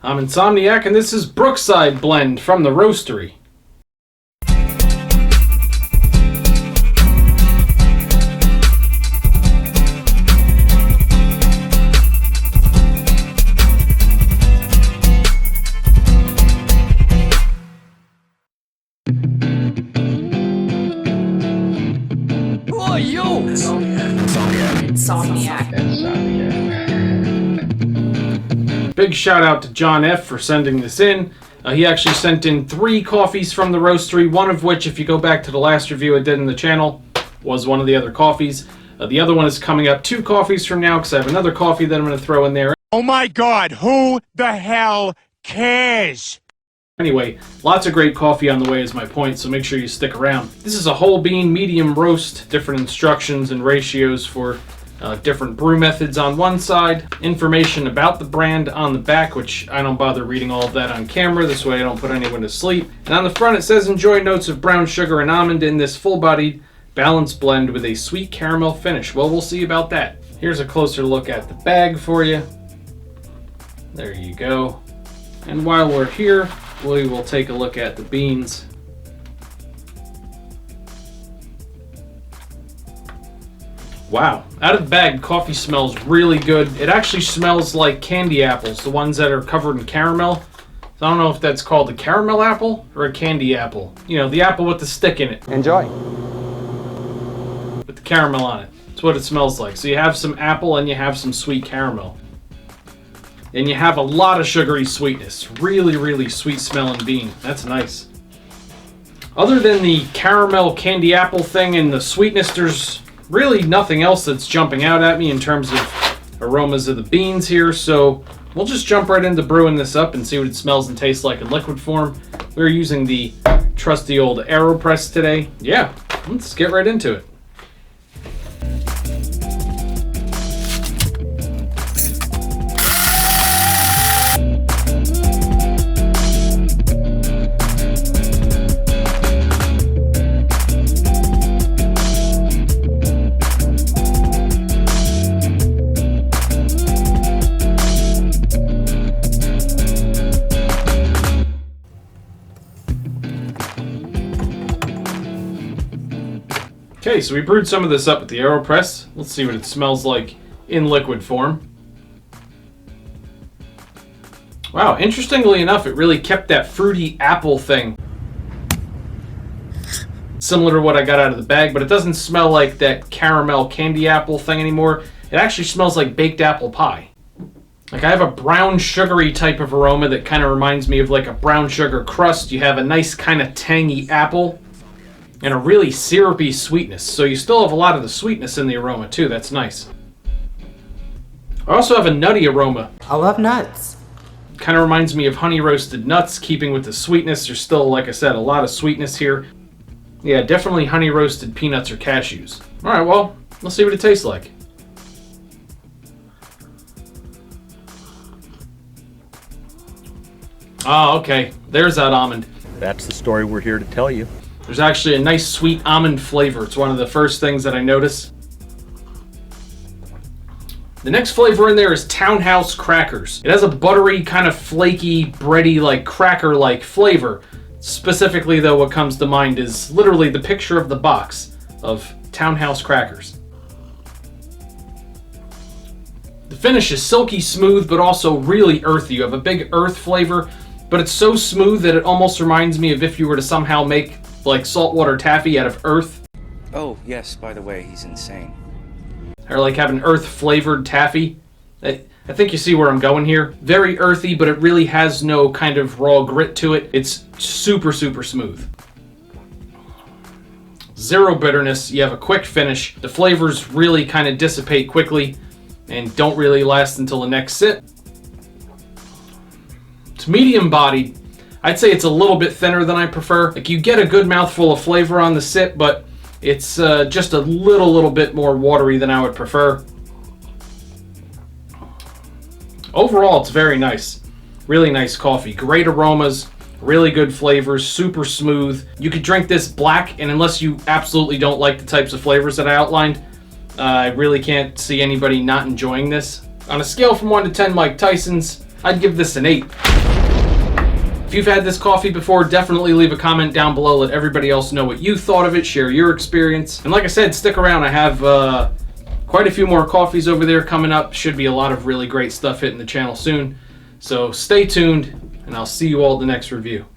I'm Insomniac, and this is Brookside Blend from the Roasterie. Oh, yo! Insomniac. Big shout out to John F. for sending this in. He actually sent in 3 coffees from the Roasterie, one of which, if you go back to the last review I did in the channel, was one of the other coffees. The other one is coming up 2 coffees from now, because I have another coffee that I'm going to throw in there. Oh my god, who the hell cares? Anyway, lots of great coffee on the way is my point, so make sure you stick around. This is a whole bean medium roast, different instructions and ratios for different brew methods on one side, information about the brand on the back, which I don't bother reading all of that on camera, this way I don't put anyone to sleep. And on the front it says, enjoy notes of brown sugar and almond in this full-bodied, balanced blend with a sweet caramel finish. Well, we'll see about that. Here's a closer look at the bag for you. There you go. And while we're here, we will take a look at the beans. Wow, out of the bag, coffee smells really good. It actually smells like candy apples, the ones that are covered in caramel. So I don't know if that's called a caramel apple or a candy apple. You know, the apple with the stick in it. Enjoy. With the caramel on it. That's what it smells like. So you have some apple and you have some sweet caramel. And you have a lot of sugary sweetness. Really, really sweet smelling bean. That's nice. Other than the caramel candy apple thing and the sweetness, there's really nothing else that's jumping out at me in terms of aromas of the beans here, so we'll just jump right into brewing this up and see what it smells and tastes like in liquid form. We're using the trusty old AeroPress today. Yeah, let's get right into it. Okay, so we brewed some of this up with the AeroPress. Let's see what it smells like in liquid form. Wow, interestingly enough, it really kept that fruity apple thing. Similar to what I got out of the bag, but it doesn't smell like that caramel candy apple thing anymore. It actually smells like baked apple pie. Like, I have a brown sugary type of aroma that kind of reminds me of like a brown sugar crust. You have a nice kind of tangy apple and a really syrupy sweetness. So you still have a lot of the sweetness in the aroma too. That's nice. I also have a nutty aroma. I love nuts. Kind of reminds me of honey roasted nuts, keeping with the sweetness. There's still, like I said, a lot of sweetness here. Yeah, definitely honey roasted peanuts or cashews. All right, well, let's see what it tastes like. Oh, okay. There's that almond. That's the story we're here to tell you. There's actually a nice sweet almond flavor. It's one of the first things that I notice. The next flavor in there is Townhouse Crackers. It has a buttery, kind of flaky, bready, like cracker-like flavor. Specifically, though, what comes to mind is literally the picture of the box of Townhouse Crackers. The finish is silky smooth, but also really earthy. You have a big earth flavor, but it's so smooth that it almost reminds me of if you were to somehow make like saltwater taffy out of earth. Oh, yes, by the way, he's insane. Or like have an earth flavored taffy. I think you see where I'm going here. Very earthy, but it really has no kind of raw grit to it. It's super, super smooth. Zero bitterness. You have a quick finish. The flavors really kind of dissipate quickly and don't really last until the next sip. It's medium bodied. I'd say it's a little bit thinner than I prefer. Like, you get a good mouthful of flavor on the sip, but it's just a little bit more watery than I would prefer. Overall, it's very nice. Really nice coffee. Great aromas, really good flavors, super smooth. You could drink this black, and unless you absolutely don't like the types of flavors that I outlined, I really can't see anybody not enjoying this. On a scale from 1 to 10 Mike Tysons, I'd give this an 8. If you've had this coffee before, definitely leave a comment down below. Let everybody else know what you thought of it. Share your experience. And like I said, stick around. I have quite a few more coffees over there coming up. Should be a lot of really great stuff hitting the channel soon. So stay tuned, and I'll see you all at the next review.